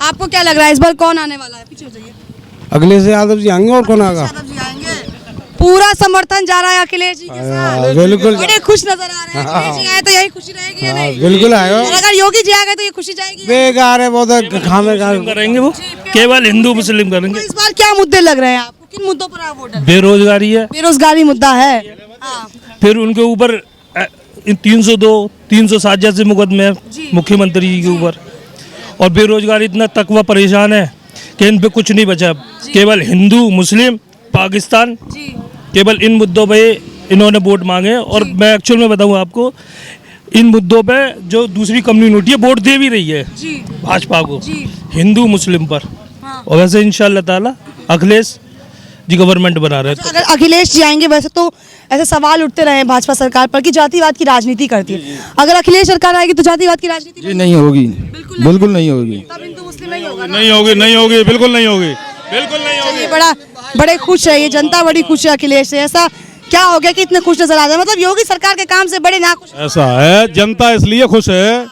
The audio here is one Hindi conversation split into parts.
आपको क्या लग रहा है इस बार कौन आने वाला है? पीछे हो जाइए। अखिलेश यादव जी आएंगे और कौन आएगा? यादव जी आएंगे। पूरा समर्थन जा रहा है अखिलेश जी के साथ। बिल्कुल बड़े खुश नजर आ रहे हैं। अखिलेश जी आए तो यही खुशी रहेगी या नहीं? बिल्कुल आएगा। और अगर योगी जी आ गए तो ये खुशी जाएगी? बेकार है बहुत खामे करेंगे वो केवल हिंदू मुस्लिम करेंगे। तो इस बार क्या मुद्दे लग रहे हैं आपको? किन मुद्दों पर आप वोट डालेंगे? बेरोजगारी है, बेरोजगारी मुद्दा है। हाँ। फिर उनके ऊपर 302 307 जैसे मुकदमे जी। मुख्यमंत्री जी के ऊपर, और बेरोजगारी इतना तकवा परेशान है कि इन पे कुछ नहीं बचा। केवल हिंदू मुस्लिम पाकिस्तान, जी केवल इन मुद्दों पे इन्होंने वोट मांगे। और मैं एक्चुअल में बताऊं आपको, इन मुद्दों पे जो दूसरी कम्युनिटी है वोट दे भी रही है जी भाजपा को, जी। हिंदू मुस्लिम पर। हाँ। और वैसे इंशाल्लाह ताला अखिलेश जी गवर्नमेंट बना रहे हैं। अगर अखिलेश जी आएंगे, वैसे तो ऐसे सवाल उठते रहे हैं भाजपा सरकार पर कि जातिवाद की राजनीति करती है। अगर अखिलेश सरकार आएगी तो जातिवाद की राजनीति जी नहीं होगी, बिल्कुल नहीं होगी। तब हिंदू मुस्लिम नहीं होगा ना? नहीं होगी, नहीं होगी, बिल्कुल नहीं होगी, बिल्कुल नहीं होगी। चलिए, बड़े खुश है, ये जनता बड़ी खुश है अखिलेश से। ऐसा क्या हो गया कि इतने खुश नजर आ रहे हैं? मतलब योगी सरकार के काम से बड़े नाखुश हैं। ऐसा है, जनता इसलिए खुश है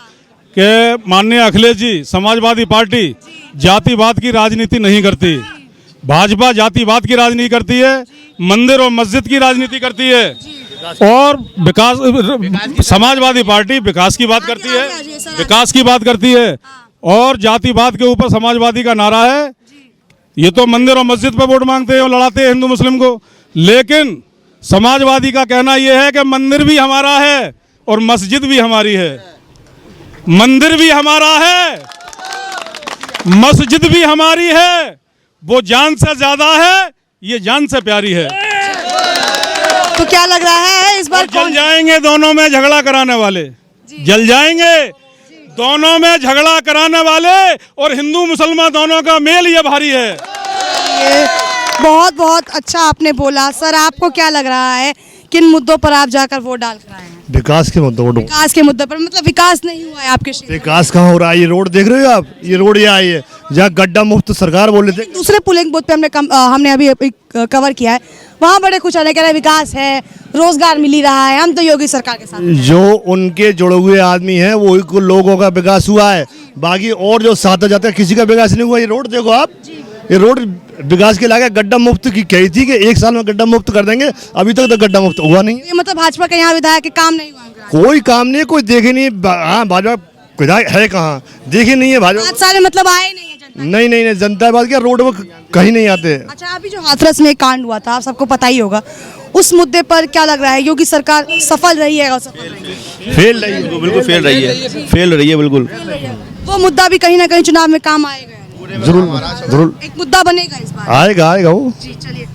कि माननीय अखिलेश जी समाजवादी पार्टी जातिवाद की राजनीति नहीं करती। भाजपा जातिवाद की राजनीति करती है, मंदिर और मस्जिद की राजनीति करती है, और विकास समाजवादी पार्टी विकास की बात करती है, विकास की बात करती है, और जातिवाद के ऊपर समाजवादी का नारा है। ये तो मंदिर और मस्जिद पे वोट मांगते हैं और लड़ाते हैं हिंदू मुस्लिम को, लेकिन समाजवादी का कहना यह है कि मंदिर भी हमारा है और मस्जिद भी हमारी है। मंदिर भी हमारा है, मस्जिद भी हमारी है, वो जान से ज्यादा है, ये जान से प्यारी है। तो क्या लग रहा है इस बार जल जाएंगे दोनों में झगड़ा कराने वाले, जल जाएंगे दोनों में झगड़ा कराने वाले, और हिंदू मुसलमान दोनों का मेल ये भारी है। ये बहुत बहुत अच्छा आपने बोला। सर, आपको क्या लग रहा है किन मुद्दों पर आप जाकर वोट डाल कर आए हैं? विकास के मुद्दों पर। विकास के मुद्दे पर, मतलब विकास नहीं हुआ है आपके क्षेत्र में? विकास कहाँ हो रहा है? ये रोड देख रहे हो आप? ये रोड ये आई है जहाँ गड्ढा मुक्त सरकार बोल रहे थे। दूसरे पुलिंग बूथ पे हमने अभी कवर किया है, वहाँ बड़े कुछ आने कह रहे हैं विकास है, रोजगार मिल ही रहा है, हम तो योगी सरकार के साथ। जो उनके जुड़े हुए आदमी हैं वो लोगों का विकास हुआ है, बाकी और जो साथ जाते हैं किसी का विकास नहीं हुआ। ये रोड देखो आप, ये रोड विकास के लागे गड्ढा मुक्त की कही थी कि 1 साल में गड्ढा मुक्त कर देंगे, अभी तक तो गड्ढा मुक्त हुआ नहीं है। ये मतलब भाजपा के यहाँ विधायक के काम नहीं हुआ? कोई काम नहीं, कोई देखे नहीं। हाँ, भाजपा विधायक है कहाँ, देखे नहीं है भाजपा। 5 साल में मतलब आए नहीं है जनता? नहीं, जनता बात क्या, रोड वो कहीं नहीं आते। अच्छा, अभी जो हाथरस में कांड हुआ था, आप सबको पता ही होगा, उस मुद्दे पर क्या लग रहा है? योगी सरकार सफल रही है? फेल रही है, बिल्कुल फेल रही है, फेल रही है बिल्कुल। वो मुद्दा भी कहीं ना कहीं चुनाव में काम आएगा, जरूर एक मुद्दा बनेगा इस बार। आएगा वो। जी, चलिए,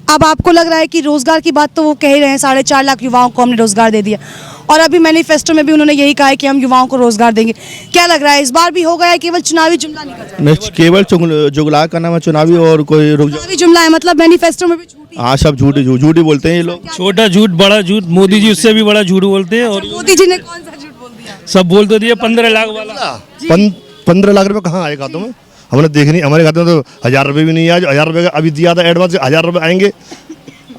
अब आपको लग रहा है कि रोजगार की बात तो वो कह ही रहे हैं, 4.5 लाख युवाओं को हमने रोजगार दे दिया, और अभी मैनिफेस्टो में भी उन्होंने यही कहा है कि हम युवाओं को रोजगार देंगे। क्या लग रहा है इस बार भी होगा या केवल चुनावी जुमला निकल जाएगा? नहीं, केवल जुगला का नाम है चुनावी, और कोई चुनावी जुमला है, मतलब मैनिफेस्टो में भी झूठी। हाँ, सब झूठी बोलते हैं ये लोग। छोटा झूठ बड़ा झूठ, मोदी जी उससे भी बड़ा झूठ बोलते हैं। और मोदी जी ने कौन सा झूठ बोल दिया? सब बोल तो दिया 15 लाख वाला। 15 लाख रुपए कहाँ आए खातों में? हमने देखे नहीं, हमारे खाते में तो 1000 रुपए भी नहीं आए। 1000 रुपए का अभी दिया था एडवांस, 1000 रुपए आएंगे।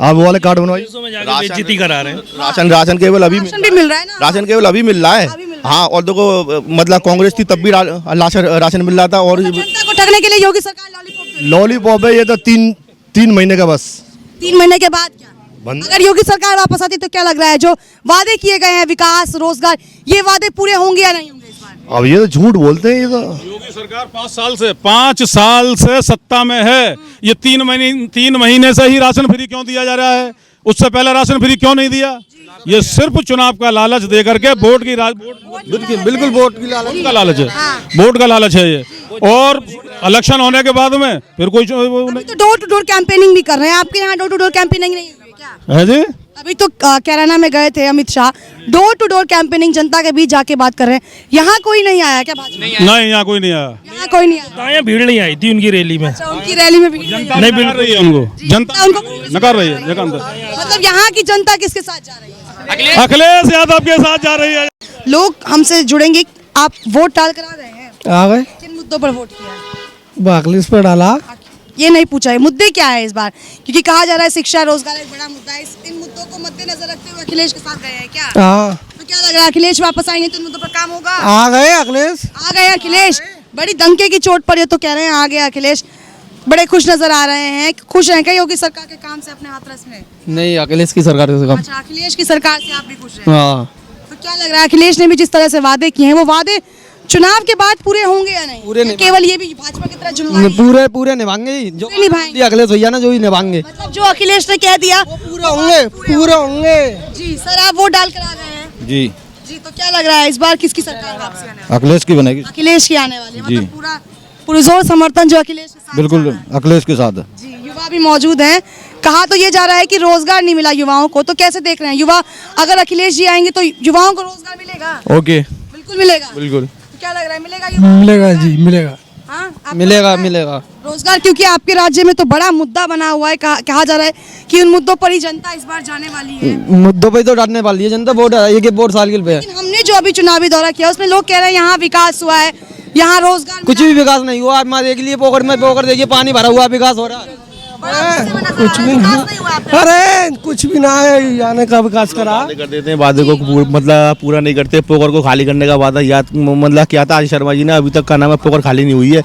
आप वो वाले कार्ड बनवाइए। बेइज्जती करा रहे हैं। राशन केवल अभी भी मिल रहा है ना? राशन केवल अभी मिल रहा है। हाँ, और देखो मतलब कांग्रेस थी तब भी राशन मिल रहा था। और जनता को ठगने के लिए योगी सरकार लॉलीपॉप है ये तो 3 महीने का बस। 3 महीने के बाद क्या अगर योगी सरकार वापस आती तो क्या लग रहा है जो वादे किए गए हैं, विकास, रोजगार, ये वादे पूरे होंगे या नहीं होंगे इस बार? अब ये तो झूठ बोलते हैं। ये तो योगी सरकार 5 साल से सत्ता में है। ये 3 महीने से ही राशन फ्री क्यों दिया जा रहा है? उससे पहले राशन फ्री क्यों नहीं दिया? ये सिर्फ चुनाव का लालच दे करके बिल्कुल वोट का लालच है, वोट का लालच है ये। और इलेक्शन होने के बाद में फिर कोई तो डोर टू डोर कैंपेनिंग भी कर रहे हैं। आपके यहाँ डोर टू डोर कैंपेनिंग नहीं हुई क्या? है जी, अभी तो कैराना में गए थे Amit Shah, door to door campaigning जनता के बीच जाके बात कर रहे हैं। यहाँ कोई नहीं आया क्या? नहीं, यहाँ कोई नहीं आया। यहाँ कोई नहीं आया? यहाँ भीड़ नहीं आई थी उनकी रैली में। उनकी रैली में भी नहीं मिल रही है उनको, जनता नकार रही है। मतलब यहाँ की जनता किसके साथ जा रही है? अखिलेश यादव के साथ जा रही है। लोग हमसे जुड़ेंगे। आप वोट डाल कर आ रहे हैं? आ गए। किन मुद्दों पर वोट किया? अखिलेश पर डाला। ये नहीं पूछा है मुद्दे क्या है इस बार, क्योंकि कहा जा रहा है शिक्षा, रोजगार एक बड़ा मुद्दा है। इन मुद्दों को मद्देनजर रखते हुए अखिलेश के साथ गए हैं क्या? हाँ। तो क्या लग रहा है अखिलेश वापस आएंगे तो इन मुद्दों पर काम होगा? आ गए अखिलेश। आ गए अखिलेश, बड़ी डंके की चोट पर ये तो कह रहे हैं आ गया अखिलेश। बड़े खुश नजर आ रहे हैं, खुश हैं क्या योगी सरकार के काम से अपने हाथरस में? नहीं, अखिलेश की सरकार से काम। अच्छा, अखिलेश की सरकार से आप भी खुश हैं? हाँ, तो क्या लग रहा है अखिलेश ने भी जिस तरह से वादे किए हैं वो वादे चुनाव के बाद पूरे होंगे या नहीं? पूरे नहीं। केवल ये भी भाजपा की तरह जुमला ही है? पूरे पूरे निभाएंगे ही। जो पूरे निभाएंगे। अखिलेश भैया ना जो ही निभाएंगे। मतलब जो अखिलेश ने कह दिया पूरे होंगे, पूरे होंगे। जी सर, आप वोट डाल कर आ गए हैं जी जी, तो क्या लग रहा है इस बार किसकी सरकार वापसी आने वाली? अखिलेश की बनेगी। अखिलेश की आने वाली है, जी। मतलब पूरा पुरजोर समर्थन जो अखिलेश के साथ बिल्कुल जा रहा है। अखिलेश के साथ। जी, युवा भी मौजूद हैं। कहा तो ये जा रहा है कि रोजगार नहीं मिला युवाओं को, तो कैसे देख रहे हैं युवा? अगर अखिलेश जी आएंगे तो युवाओं को रोजगार मिलेगा? ओके, बिल्कुल मिलेगा। बिल्कुल तो क्या लग रहा है मिलेगा युवाओं को? मिलेगा जी, मिलेगा। हाँ, आपको मिलेगा, लगता है? मिलेगा। रोजगार, क्योंकि आपके राज्य में तो बड़ा मुद्दा बना हुआ है, कहा जा रहा है कि उन मुद्दों पर ही जनता इस बार जाने वाली है। मुद्दों पे तो डालने वाली है जनता। वोट एक वोट साइकिल पे है। लेकिन हमने जो अभी चुनावी दौरा किया उसमें लोग कह रहे हैं यहाँ विकास हुआ है, यहाँ रोजगार कुछ भी विकास नहीं हुआ। आप देख लिए पोखर में, पोखर देखिए पानी भरा हुआ, विकास हो रहा है। कुछ भी अरे कुछ भी ना है, यानी का विकास करा। वादे कर देते हैं, वादे को मतलब पूरा नहीं करते। पोखर को खाली करने का वादा याद मतलब किया था आज शर्मा जी ने, अभी तक का नाम है पोखर खाली नहीं हुई है।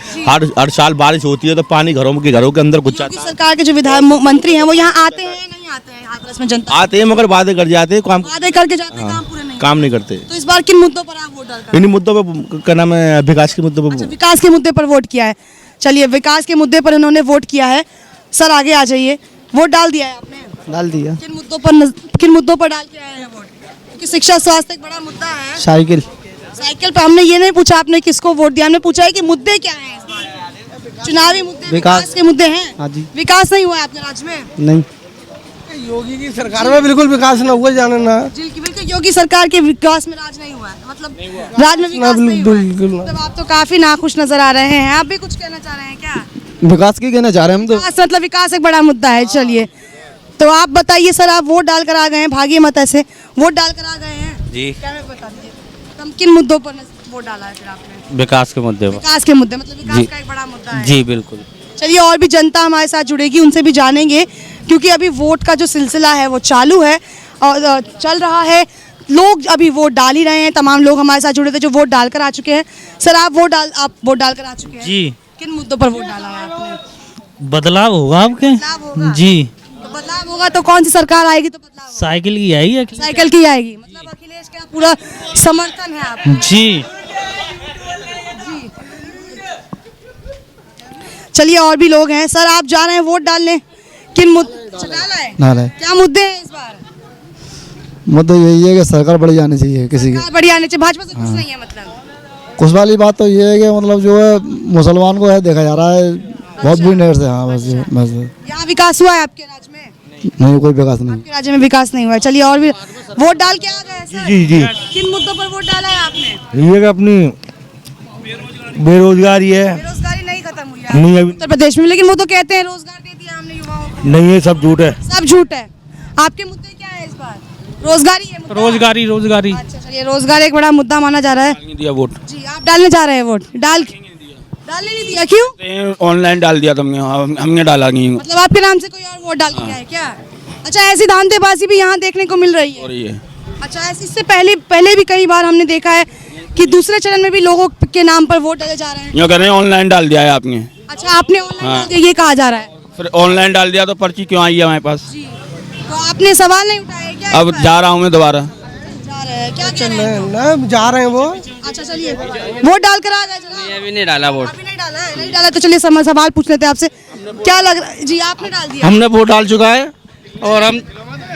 हर साल बारिश होती है तो पानी घरों के अंदर घुस जाता है। सरकार के जो विधायक मंत्री हैं वो यहाँ आते हैं नहीं आते हैं हाथरस में? जनता आते हैं मगर वादे कर जाते हैं, वादे करके जाते हैं, काम पूरे नहीं। काम नहीं करते। तो इस बार किन मुद्दों पर आप वोट डालकर? इन्हीं मुद्दों पे क्या नाम है, विकास के मुद्दों पे। विकास के मुद्दे पर वोट किया है। चलिए, विकास के मुद्दे पर उन्होंने वोट किया है। सर आगे आ जाइए, वोट डाल दिया है आपने? डाल दिया। किन मुद्दों पर डाल के आए हैं वोट? क्योंकि शिक्षा स्वास्थ्य एक बड़ा मुद्दा है। साइकिल। साइकिल पे हमने ये नहीं पूछा आपने किसको वोट दिया, हमने पूछा है कि मुद्दे क्या हैं इस बार? चुनावी मुद्दे विकास के मुद्दे हैं। हाँ जी। विकास नहीं हुआ है अपने राज्य में? नहीं, योगी की सरकार में बिल्कुल विकास न हुआ, जाने ना। जी, बिल्कुल योगी सरकार के विकास में राज नहीं हुआ है, मतलब राज्य में विकास नहीं हुआ है। बिल्कुल। मतलब आप तो काफी नाखुश नजर आ रहे हैं। आप भी कुछ कहना चाह रहे हैं क्या? विकास की कहना चाह रहे हैं हम तो। विकास मतलब विकास एक बड़ा मुद्दा है। चलिए, तो आप बताइए सर, आप वोट डाल कर आ गए हैं, भागिए मत ऐसे, वोट डाल कर आ गए हैं जी। क्या मैं बता दीजिए, किन मुद्दों पर वोट डाला है फिर आपने? विकास के मुद्दे पर। विकास के मुद्दे, मतलब विकास जी। का एक बड़ा मुद्दा है। जी बिल्कुल। चलिए, और भी जनता हमारे साथ जुड़ेगी, उनसे भी जानेंगे, क्योंकि अभी वोट का जो सिलसिला है वो चालू है और चल रहा है। लोग अभी वोट डाल ही रहे हैं। तमाम लोग हमारे साथ जुड़े थे जो वोट डाल कर आ चुके हैं। सर, आप वोट डाल कर आ चुके हैं? जी। किन मुद्दों पर वोट डाला है आपने? बदलाव होगा आपके? बदलाव होगा? जी। तो बदलाव होगा तो कौन सी सरकार आएगी तो बदलाव होगा? साइकिल की आई है। साइकिल की आएगी, मतलब अखिलेश का पूरा समर्थन है आप? जी। चलिए, और भी लोग हैं। सर, आप जा रहे हैं वोट डालने, किन मुद्दे डाला है? डाला है। क्या मुद्दे हैं इस बार? मुद्दा यही है कि सरकार बढ़ जानी चाहिए किसी की। सरकार बढ़िया आने चाहिए, भाजपा से कुछ नहीं है मतलब? कुछ वाली बात तो ये है कि मतलब जो है मुसलमान को है देखा जा रहा है बहुत बुरी नजर से। हाँ, बस यहाँ विकास हुआ है आपके राज्य में? नहीं, कोई विकास नहीं। आपके राज्य में विकास नहीं हुआ है। चलिए, और भी वोट डाल के आ गए सर? जी जी। किन मुद्दों पर वोट डाला है आपने? ये अपनी बेरोजगारी है। बेरोजगारी नहीं खत्म हुई है नहीं, अभी उत्तर प्रदेश में, लेकिन वो तो कहते हैं रोजगार दे दिया हमने युवाओं को। नहीं, ये सब झूठ है। सब झूठ है। आपके मुद्दे क्या है इस बार? रोजगारी है मुद्दा? रोजगारी। अच्छा, चलिए, रोजगार एक बड़ा मुद्दा माना जा रहा है। दिया वोट। जी, आप डालने जा रहे हैं वोट? डालने नहीं दिया, क्यों? ऑनलाइन डाल दिया तुमने, हमने डाला नहीं। मतलब आपके नाम से कोई और वोट डाल के गया है क्या? अच्छा, ऐसी धांधेबाजी भी यहाँ देखने को मिल रही है। अच्छा, इससे पहले भी कई बार हमने देखा है कि दूसरे चरण में भी लोगों के नाम पर वोट डाले जा रहे हैं। यूँ कह रहे हैं ऑनलाइन डाल दिया है आपने। अच्छा, आपने ऑनलाइन डाल दिया, ये कहा जा रहा है। फिर ऑनलाइन डाल दिया तो पर्ची क्यों आई है हमारे पास? जी, तो आपने सवाल नहीं उठाया क्या? अब जा रहा हूँ मैं दोबारा। जा रहे हैं, क्या कह रहे हैं? ना जा रहे हैं वो। अच्छा, चलिए, वोट डाल कर आ गए जनाब? अभी नहीं डाला वोट। अभी नहीं डाला है? नहीं डाला तो चलिए सवाल पूछ लेते हैं आपसे, क्या लग रहा है? जी, आपने डाल दिया? हमने वोट डाल चुका है और हम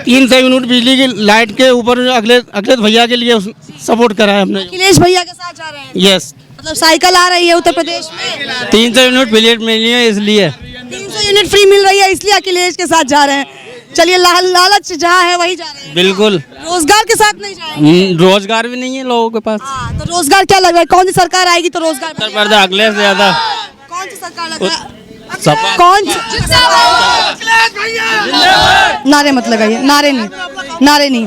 300 यूनिट बिजली की लाइट के ऊपर अखिलेश भैया के लिए सपोर्ट करा है हमने। अखिलेश भैया के साथ जा रहे हैं? यस। मतलब साइकिल आ रही है उत्तर प्रदेश में? 300 यूनिट बिजली मिली है इसलिए। 300 यूनिट फ्री मिल रही है इसलिए अखिलेश के साथ जा रहे हैं। चलिए, लालच जहाँ है वही जा रहे हैं। बिल्कुल। रोजगार के साथ नहीं जाएंगे? रोजगार भी नहीं है लोगों के पास। हाँ, तो रोजगार क्या लग रहा है? कौन सी सरकार आएगी तो रोजगार उत्तर प्रदेश अखिलेश ज्यादा। कौन सी सरकार लग रहा है? सपा। कौन नारे मत लगाइए, नारे नहीं।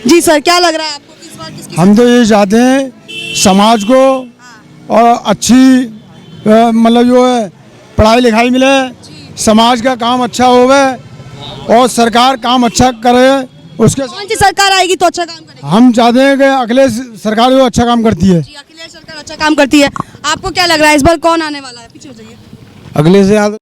जी सर, क्या लग रहा है आपको किस बार किसकी? हम तो ये चाहते हैं समाज को और अच्छी मतलब जो है पढ़ाई लिखाई मिले, समाज का काम अच्छा होवे और सरकार काम अच्छा करे। उसके कौन सी सरकार आएगी तो अच्छा काम करेगी? हम चाहते हैं कि अखिलेश सरकार जो अच्छा काम करती है। जी, अखिलेश सरकार अच्छा काम करती है। आपको क्या लग रहा है इस बार कौन आने वाला है? पीछे हो जाइए। अगले से